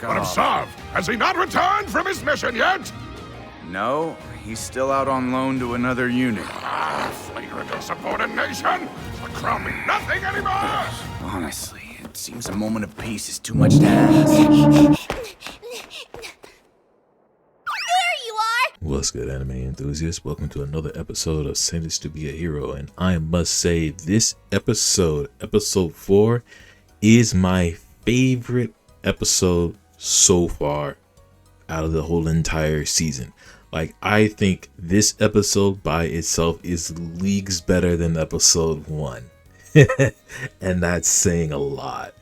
But observe, has he not returned from his mission yet? No, he's still out on loan to another unit. Flagrant insubordination! The crown mean nothing anymore! Honestly, it seems a moment of peace is too much to ask. What's good, anime enthusiasts? Welcome to another episode of Sentenced to be a Hero, and I must say this episode 4, is my favorite episode so far out of the whole entire season. Like, I think this episode by itself is leagues better than episode 1. And that's saying a lot,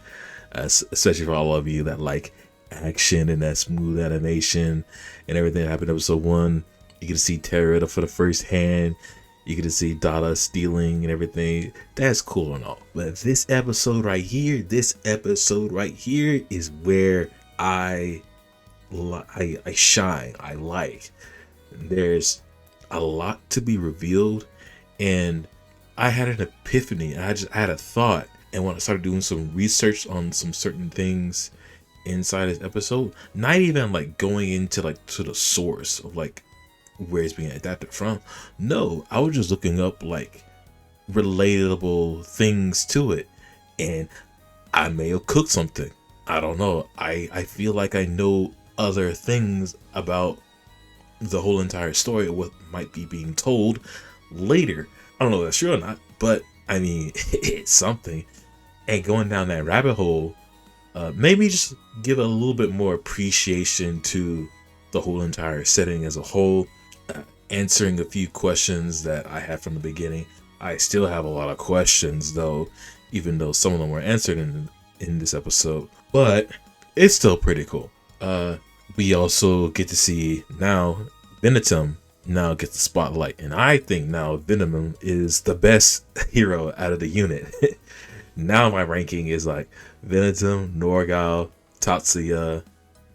especially for all of you that like action and that smooth animation and everything that happened in episode 1. You get to see Terra for the first hand. You get to see Dada stealing and everything. That's cool and all. But this episode right here is where I shine. I like. There's a lot to be revealed, and I had an epiphany. I had a thought, and when I started doing some research on some certain things inside this episode, not even like going into like to the source of like where it's being adapted from. No, I was just looking up like relatable things to it, and I may have cooked something. I don't know. I feel like I know other things about the whole entire story of what might be being told later. I don't know if that's true or not, but I mean, it's something. And going down that rabbit hole, maybe just give a little bit more appreciation to the whole entire setting as a whole, answering a few questions that I had from the beginning. I still have a lot of questions though, even though some of them were answered in this episode, but it's still pretty cool. We also get to see now Venetim now gets the spotlight, and I think now Venetim is the best hero out of the unit. Now my ranking is like Venetim, Norgal, Tatsuya,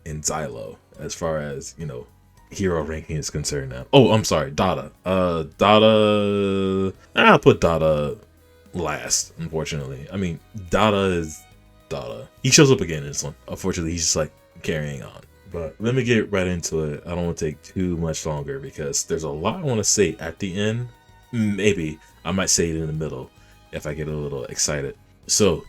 and Xylo as far as, you know, hero ranking is concerned now. Oh, I'm sorry, Dada. Dada, I'll put Dada last, unfortunately. I mean, Dada is Dada. He shows up again in this one. Unfortunately, he's just like carrying on. But let me get right into it. I don't want to take too much longer because there's a lot I want to say at the end. Maybe I might say it in the middle if I get a little excited. So,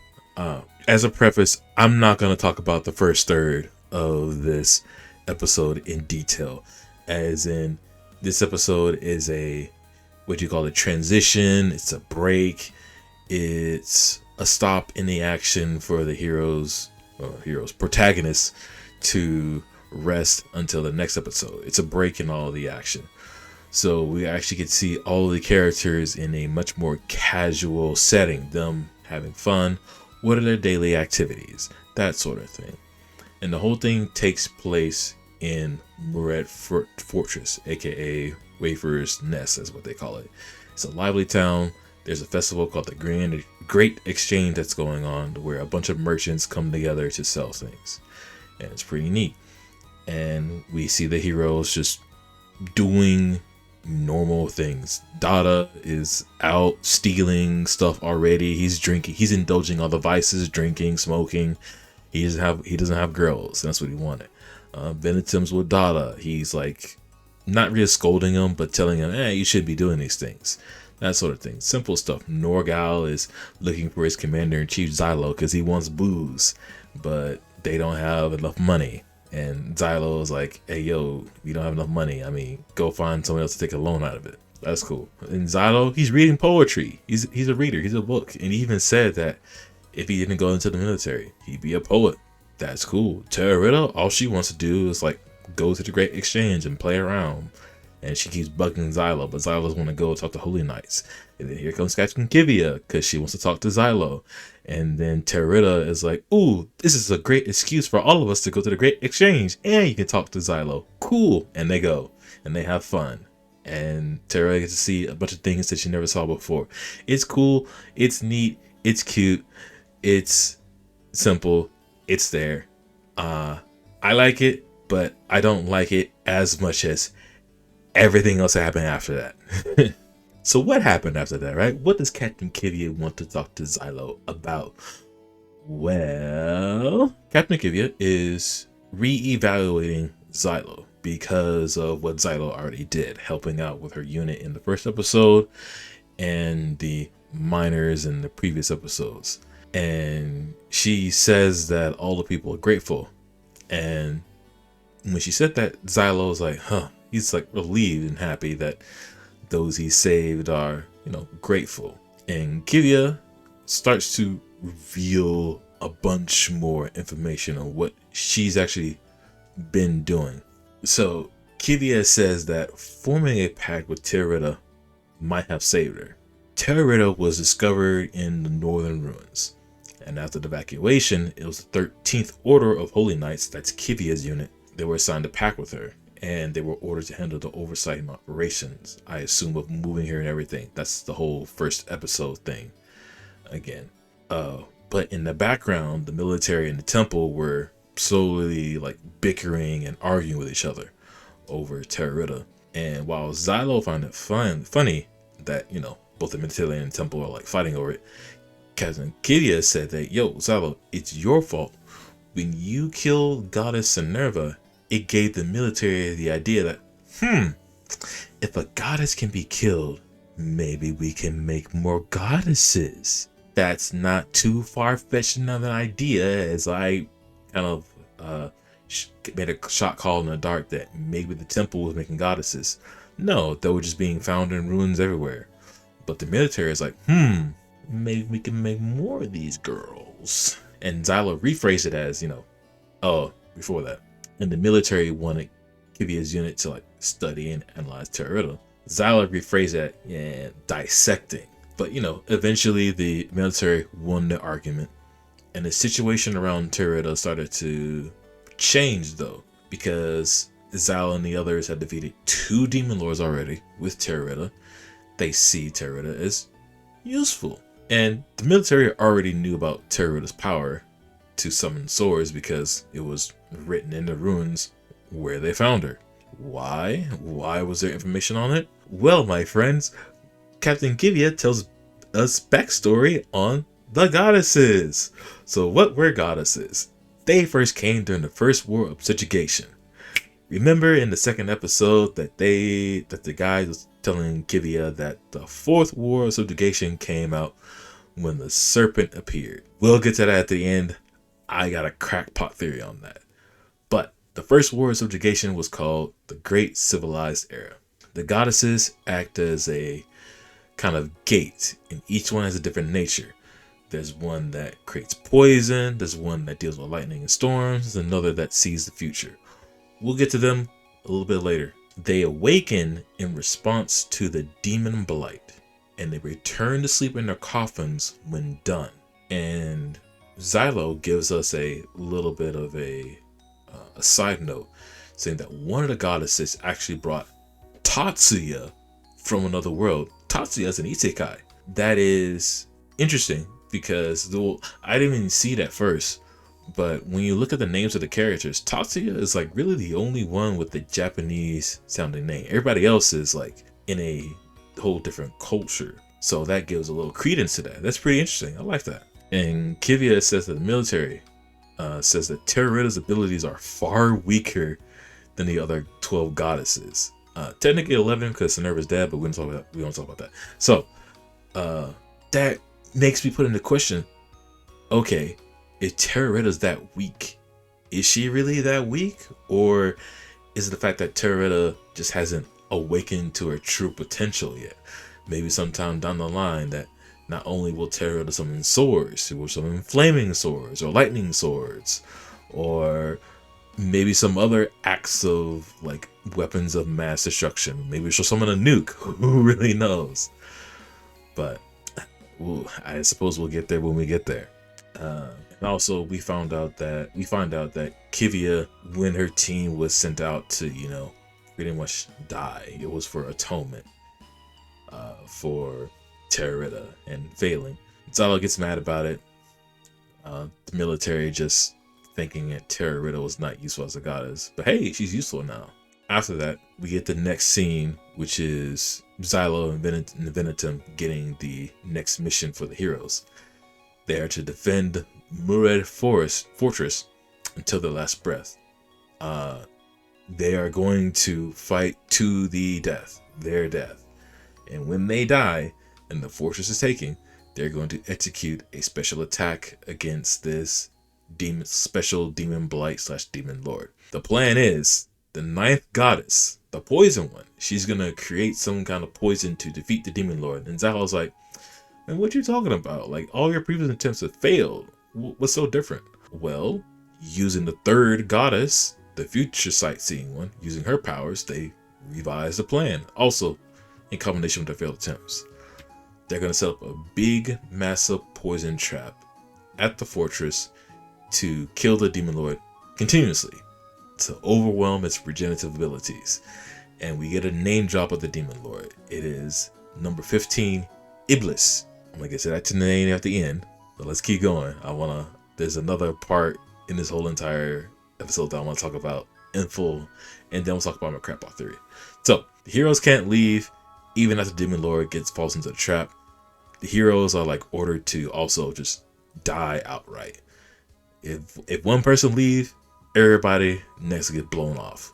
as a preface, I'm not going to talk about the first third of this episode in detail. As in, this episode is a, what do you call it, transition. It's a break. It's a stop in the action for the protagonists to rest until the next episode. It's a break in all the action. So we actually get to see all the characters in a much more casual setting, them having fun, what are their daily activities, that sort of thing. And the whole thing takes place in Muret Fortress, aka Wafer's Nest, is what they call it. It's a lively town. There's a festival called the Great Exchange that's going on, where a bunch of merchants come together to sell things. And it's pretty neat. And we see the heroes just doing normal things. Dada is out stealing stuff already. He's drinking. He's indulging all the vices, drinking, smoking. He doesn't have girls. That's what he wanted. Venetim's with Dada. He's like not really scolding him, but telling him, "Hey, you should be doing these things." That sort of thing. Simple stuff. Norgal is looking for his commander-in-chief Xylo because he wants booze, but they don't have enough money. And Xylo is like, "Hey, yo, we don't have enough money. I mean, go find someone else to take a loan out of it." That's cool. And Xylo, he's reading poetry. He's a reader. He's a book. And he even said that if he didn't go into the military, he'd be a poet. That's cool. Terra, all she wants to do is like go to the Great Exchange and play around. And she keeps bugging Xylo, but Xylo's want to go talk to Holy Knights. And then here comes Captain Kivia, because she wants to talk to Xylo. And then Terra is like, "Ooh, this is a great excuse for all of us to go to the Great Exchange, and you can talk to Xylo." Cool. And they go, and they have fun. And Terra gets to see a bunch of things that she never saw before. It's cool. It's neat. It's cute. It's simple. It's there. I like it, but I don't like it as much as everything else that happened after that. So what happened after that, right? What does Captain Kivia want to talk to Xylo about? Well, Captain Kivia is re-evaluating Xylo because of what Xylo already did, helping out with her unit in the first episode and the miners in the previous episodes. And she says that all the people are grateful. And when she said that, Xylo was like, he's like relieved and happy that those he saved are, grateful. And Kivia starts to reveal a bunch more information on what she's actually been doing. So Kivia says that forming a pact with Territa might have saved her. Territa was discovered in the northern ruins, and after the evacuation, it was the 13th Order of Holy Knights, that's Kivia's unit. They were assigned a pact with her, and they were ordered to handle the oversight and operations, I assume, of moving her and everything. That's the whole first episode thing again. But in the background, the military and the temple were slowly like bickering and arguing with each other over Territa. And while Xylo found it funny that, both the military and the temple are like fighting over it, Captain Kivia said that, yo, Xylo, it's your fault. When you killed Goddess Minerva, it gave the military the idea that, if a goddess can be killed, maybe we can make more goddesses. That's not too far-fetched of an idea, as I kind of made a shot call in the dark that maybe the temple was making goddesses. No, they were just being found in ruins everywhere. But the military is like, maybe we can make more of these girls. And Xylo rephrased it as, before that. And the military wanted Kivia's unit to like study and analyze Territa. Xylo rephrased that, dissecting. But, eventually the military won the argument. And the situation around Territa started to change, though, because Xylo and the others had defeated 2 demon lords already with Territa. They see Territa as useful. And the military already knew about Territa's power to summon swords because it was written in the ruins where they found her. Why? Why was there information on it? Well, my friends, Captain Kivia tells us backstory on the goddesses. So what were goddesses? They first came during the First War of Subjugation. Remember in the second episode that the guy was telling Kivia that the 4th War of Subjugation came out when the serpent appeared. We'll get to that at the end. I got a crackpot theory on that. But the First War of Subjugation was called the Great Civilized Era. The goddesses act as a kind of gate, and each one has a different nature. There's one that creates poison, there's one that deals with lightning and storms, there's another that sees the future. We'll get to them a little bit later. They awaken in response to the demon blight, and they return to sleep in their coffins when done. And Xylo gives us a little bit of a side note, saying that one of the goddesses actually brought Tatsuya from another world. Tatsuya is an isekai. That is interesting because I didn't even see that first. But when you look at the names of the characters, Tatsuya is like really the only one with the Japanese sounding name. Everybody else is like in a whole different culture. So that gives a little credence to that. That's pretty interesting. I like that. And Kivia says that the military says that Territa's abilities are far weaker than the other 12 goddesses. Technically 11 because Minerva's dead, but we don't talk about that. So that makes me put into question, okay, if Territa's that weak, is she really that weak? Or is it the fact that Territa just hasn't awakened to her true potential yet? Maybe sometime down the line that not only will Territa summon swords, she will summon flaming swords or lightning swords, or maybe some other acts of like weapons of mass destruction. Maybe she'll summon a nuke. Who really knows? But I suppose we'll get there when we get there. And also, we find out that Kivia, when her team was sent out to, pretty much die, it was for atonement for Territa and failing. Xylo gets mad about it. The military just thinking that Territa was not useful as a goddess, but hey, she's useful now. After that, we get the next scene, which is Xylo and Venetim getting the next mission for the heroes. They are to defend Mured Fortress until their last breath. They are going to fight to the death, their death. And when they die and the fortress is taken, they're going to execute a special attack against this special demon blight / demon lord. The plan is the ninth goddess, the poison one, she's going to create some kind of poison to defeat the demon lord. And Zahra's like, man, what you talking about? Like, all your previous attempts have failed. What's so different? Well, using the third goddess, the future sightseeing one, using her powers, they revised the plan. Also, in combination with their failed attempts, they're going to set up a big, massive poison trap at the fortress to kill the demon lord continuously, to overwhelm its regenerative abilities. And we get a name drop of the demon lord. It is number 15, Iblis. I'm going to get to that name at the end, but let's keep going. There's another part in this whole entire episode that I want to talk about in full, and then we'll talk about my crap out theory. So the heroes can't leave even after Demon Lord falls into the trap. The heroes are like ordered to also just die outright. If one person leave, everybody next get blown off.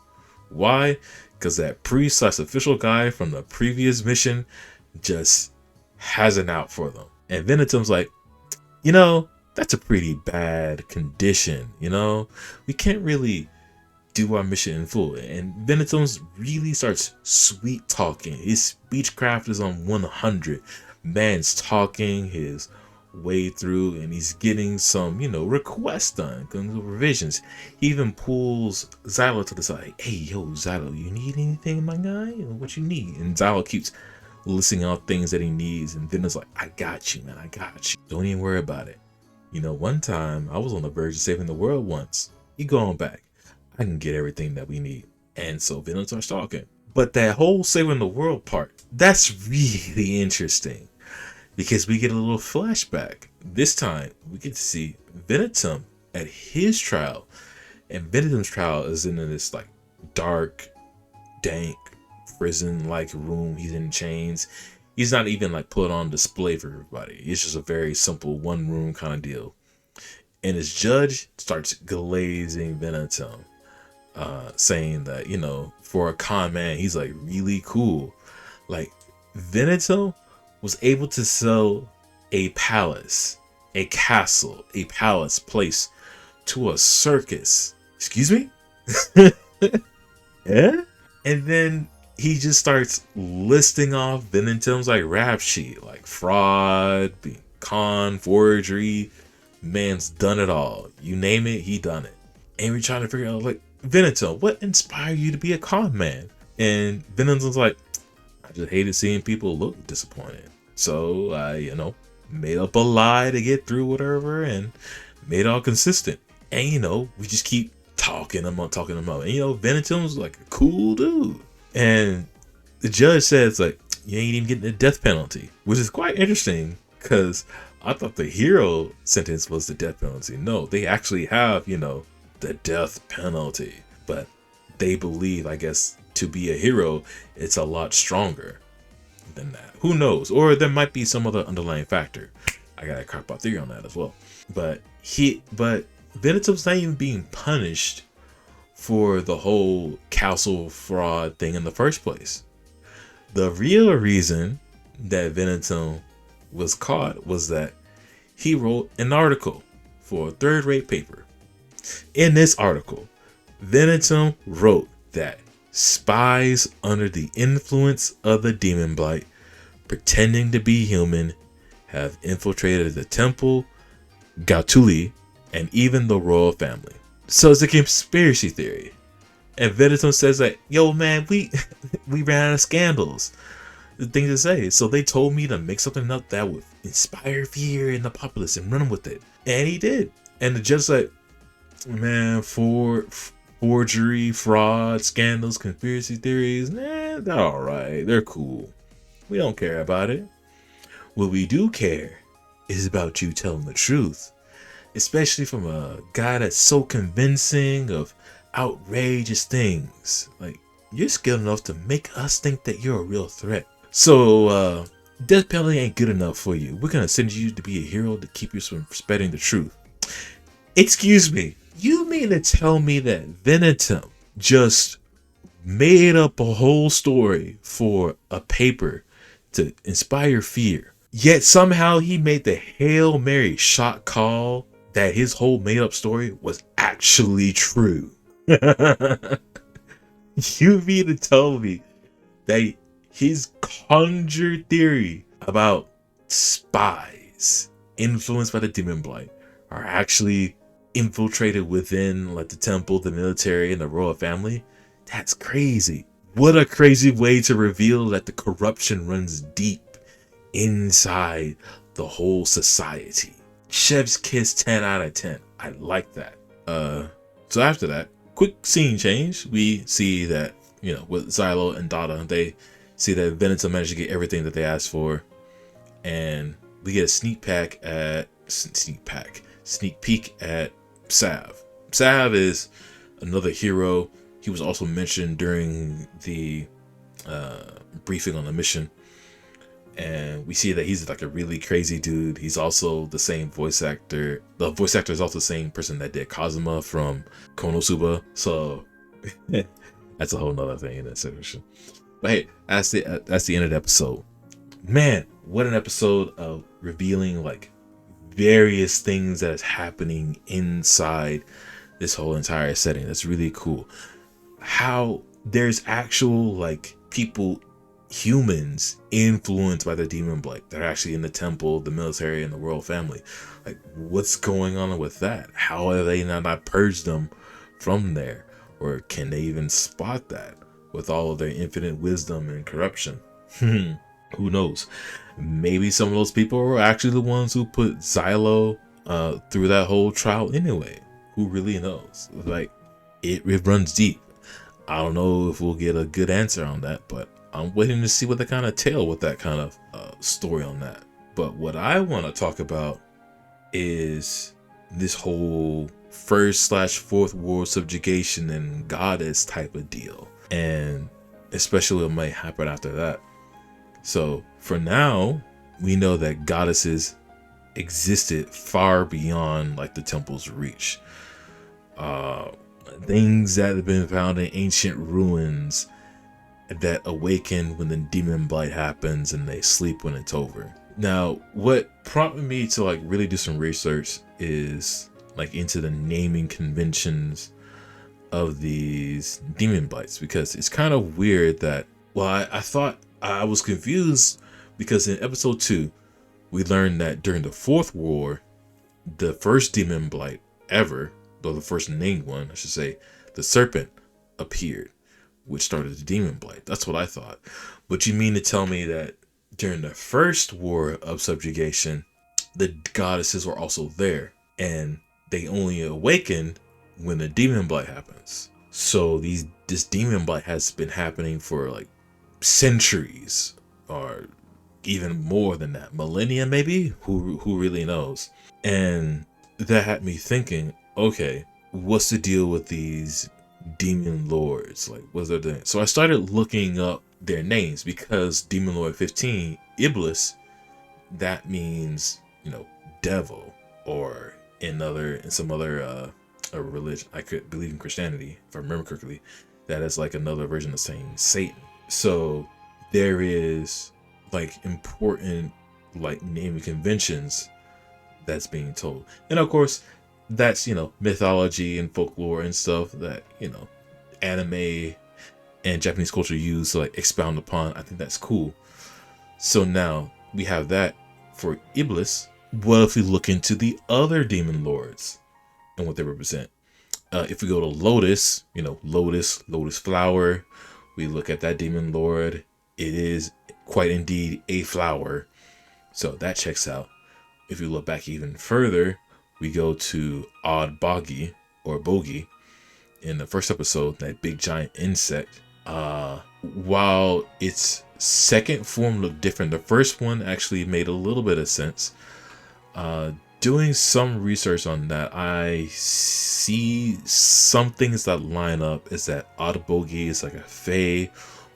Why? Because that priest / official guy from the previous mission just has an out for them. And Venetim's like, that's a pretty bad condition, we can't really do our mission in full. And Venetim's really starts sweet talking. His speechcraft is on 100. Man's talking his way through, and he's getting some, requests done, revisions. He even pulls Xylo to the side. Hey, yo, Xylo, you need anything, my guy? What you need? And Xylo keeps listing out things that he needs, and Venom's like, I got you, man, I got you. Don't even worry about it. One time I was on the verge of saving the world once. You go on back. I can get everything that we need. And so Venom starts talking. But that whole saving the world part, that's really interesting, because we get a little flashback. This time we get to see Venetim at his trial. And Venetim's trial is in this like dark, dank, prison-like room. He's in chains. He's not even like put on display for everybody. It's just a very simple one room kind of deal. And his judge starts glazing Venetim, saying that, for a con man, he's like really cool. Like, Venetim was able to sell a palace, a castle, a palace place to a circus. Excuse me? Yeah? And then he just starts listing off Venetim's like rap sheet, like fraud, con, forgery. Man's done it all. You name it, he done it. And we're trying to figure out, like, Venetim, what inspired you to be a con man? And Venetim's like, I just hated seeing people look disappointed. So I, made up a lie to get through whatever and made it all consistent. And, we just keep talking him up. And, Venetim's like a cool dude. And the judge says, like, you ain't even getting the death penalty, which is quite interesting, because I thought the hero sentence was the death penalty. No, they actually have, the death penalty. But they believe, I guess, to be a hero, it's a lot stronger than that. Who knows? Or there might be some other underlying factor. I got a crap out theory on that as well. But Venetim's not even being punished for the whole castle fraud thing in the first place. The real reason that Venetim was caught was that he wrote an article for a third-rate paper. In this article, Venetim wrote that spies under the influence of the demon blight, pretending to be human, have infiltrated the temple, Gautuli, and even the royal family. So it's a conspiracy theory. And Venetim says that, yo man, we ran out of scandals, the thing to say. So they told me to make something up that would inspire fear in the populace and run with it. And he did. And the judge like, man, forgery, fraud, scandals, conspiracy theories, they're alright. They're cool. We don't care about it. What we do care is about you telling the truth. Especially from a guy that's so convincing of outrageous things. Like, you're skilled enough to make us think that you're a real threat. So, death penalty ain't good enough for you. We're gonna send you to be a hero to keep you from spreading the truth. Excuse me, You mean to tell me that Venetim just made up a whole story for a paper to inspire fear, yet somehow he made the Hail Mary shot call that his whole made up story was actually true? You mean to tell me that his conjured theory about spies influenced by the demon blight are actually infiltrated within like the temple, the military, and the royal family? That's crazy. What a crazy way to reveal that the corruption runs deep inside the whole society. Chef's kiss, 10 out of 10. I like that. So after that, quick scene change. We see that, with Xylo and Dada, they see that Venetim managed to get everything that they asked for. And we get a sneak peek at Sav. Sav is another hero. He was also mentioned during the briefing on the mission. And we see that he's like a really crazy dude. He's also the same voice actor. The voice actor is also the same person that did Kazuma from Konosuba. So that's a whole nother thing in that situation. But hey, that's the end of the episode. Man, what an episode of revealing like various things that is happening inside this whole entire setting. That's really cool. How there's actual like people, humans influenced by the demon blight that are actually in the temple, the military, and the royal family. Like, what's going on with that? How are they not purged them from there? Or can they even spot that with all of their infinite wisdom and corruption? Who knows? Maybe some of those people were actually the ones who put Xylo through that whole trial anyway. Who really knows? Like, it runs deep. I don't know if we'll get a good answer on that, but I'm waiting to see what they kind of tell with that kind of story on that. But what I want to talk about is this whole first/fourth world subjugation and goddess type of deal, and especially what might happen after that. So for now, we know that goddesses existed far beyond like the temple's reach. Things that have been found in ancient ruins that awaken when the demon blight happens and they sleep when it's over. Now, what prompted me to like really do some research is like into the naming conventions of these demon blights, because it's kind of weird that, well, I thought I was confused because in episode 2 we learned that during the Fourth War, the first demon blight ever, though the first named one, I should say, the serpent appeared, which started the demon blight. That's what I thought. But you mean to tell me that during the first war of subjugation, the goddesses were also there, and they only awakened when the demon blight happens? So this demon blight has been happening for like centuries, or even more than that, millennia maybe. Who really knows? And that had me thinking, okay, what's the deal with these demon lords? Like, what's their thing? So I started looking up their names, because Demon Lord 15, Iblis, that means, devil, or in some other religion, I could believe in Christianity, if I remember correctly, that is like another version of saying Satan. So there is like important like naming conventions that's being told, and of course that's mythology and folklore and stuff that anime and Japanese culture use to like expound upon. I think that's cool. So now we have that for Iblis. What if we look into the other demon lords and what they represent? If we go to Lotus, Lotus flower, we look at that demon lord. It is quite indeed a flower, so that checks out. If we look back even further, we go to Odd Boggy or Bogey in the first episode, that big giant insect. While its second form looked different, the first one actually made a little bit of sense. Doing some research on that, I see some things that line up. Is that Odd Bogey is like a fae,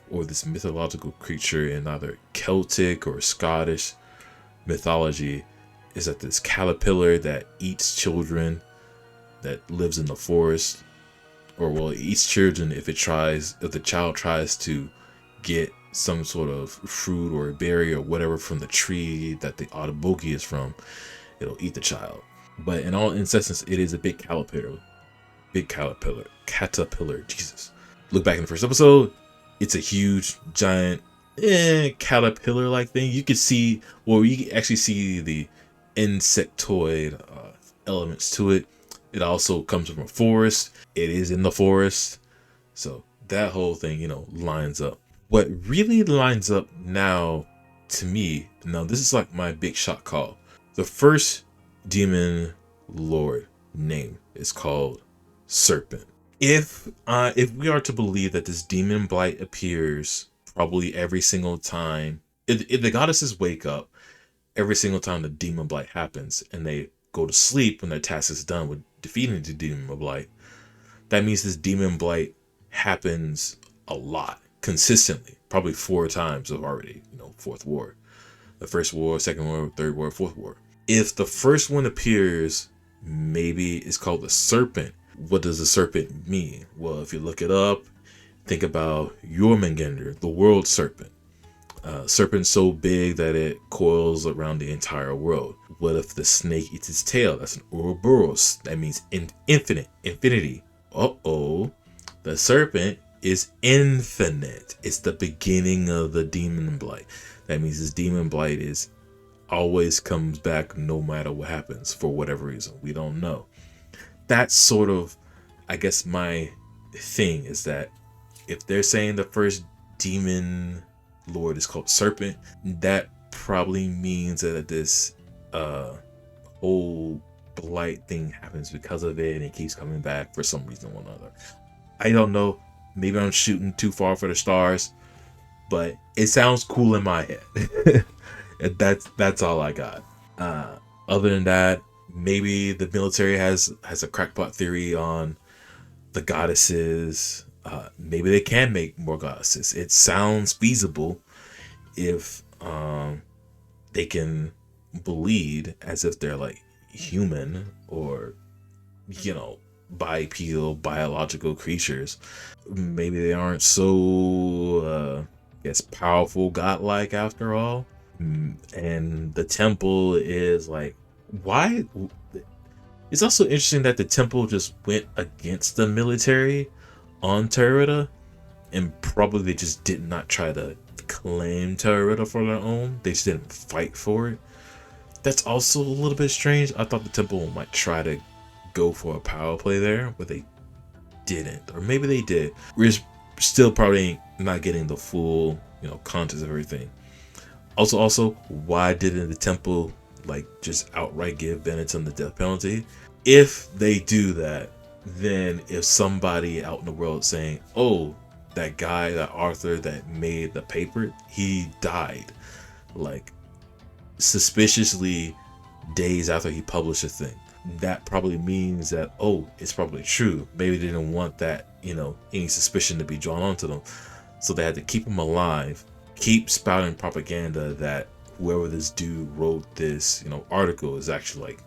or this mythological creature in either Celtic or Scottish mythology, is that this caterpillar that eats children that lives in the forest, or well, eats children if the child tries to get some sort of fruit or berry or whatever from the tree that the Autoboki is from, it'll eat the child. But in all instances, it is a big caterpillar. Jesus. Look back in the first episode, it's a huge, giant, caterpillar-like thing. You can see, well, you can actually see the insectoid elements to it. It also comes from a forest. It is in the forest. So that whole thing, lines up. What really lines up now to me, now this is like my big shot call. The first demon lord name is called Serpent. If we are to believe that this demon blight appears probably every single time, if the goddesses wake up every single time the demon blight happens and they go to sleep when their task is done with defeating the demon blight, that means this demon blight happens a lot, consistently, probably 4 times already, 4th war. The first war, second war, third war, fourth war. If the first one appears, maybe it's called the Serpent. What does the serpent mean? Well, if you look it up, think about Jormungandr, the world serpent. Serpent so big that it coils around the entire world. What if the snake eats its tail? That's an Ouroboros. That means infinity. The serpent is infinite. It's the beginning of the demon blight. That means this demon blight always comes back no matter what happens for whatever reason. We don't know. That's sort of, I guess, my thing is that if they're saying the first demon lord is called Serpent, that probably means that this whole blight thing happens because of it, and it keeps coming back for some reason or another. I don't know. Maybe I'm shooting too far for the stars, but it sounds cool in my head. That's all I got. Other than that, maybe the military has a crackpot theory on the goddesses. Maybe they can make more goddesses. It sounds feasible if they can bleed as if they're like human or bipedal biological creatures. Maybe they aren't so powerful godlike after all. And the temple is like, why? It's also interesting that the temple just went against the military on Terrata, and probably they just did not try to claim Terrata for their own. They just didn't fight for it. That's also a little bit strange. I thought the temple might try to go for a power play there, but they didn't. Or maybe they did. We're still probably not getting the full, context of everything. Also, why didn't the temple just outright give Venetim the death penalty? If they do that, then if somebody out in the world saying, oh, that guy, that Arthur that made the paper, he died, suspiciously days after he published a thing, that probably means that, oh, it's probably true. Maybe they didn't want that, any suspicion to be drawn onto them. So they had to keep him alive, keep spouting propaganda that whoever this dude wrote this, article is actually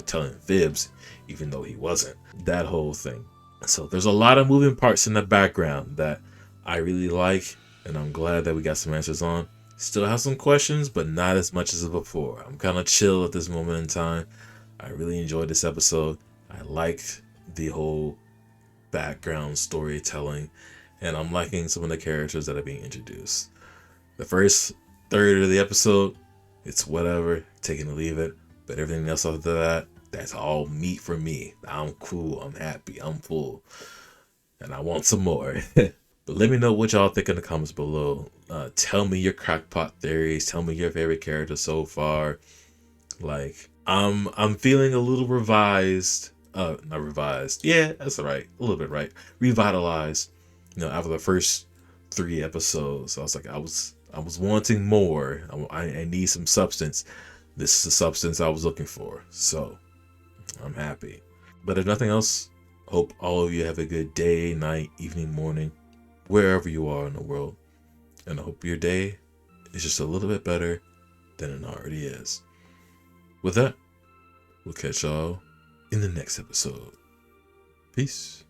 telling fibs, even though he wasn't. That whole thing. So there's a lot of moving parts in the background that I really like, and I'm glad that we got some answers on. Still have some questions, but not as much as before. I'm kind of chill at this moment in time. I really enjoyed this episode. I liked the whole background storytelling, and I'm liking some of the characters that are being introduced. The first third of the episode, it's whatever, take it or leave it. But everything else after that, that's all meat for me. I'm cool, I'm happy, I'm full. And I want some more. But let me know what y'all think in the comments below. Tell me your crackpot theories. Tell me your favorite character so far. I'm feeling a little revised. Not revised. Yeah, that's right. A little bit right. Revitalized. After the first 3 episodes, I was like, I was wanting more. I need some substance. This is the substance I was looking for. So I'm happy. But if nothing else, hope all of you have a good day, night, evening, morning, wherever you are in the world. And I hope your day is just a little bit better than it already is. With that, we'll catch y'all in the next episode. Peace.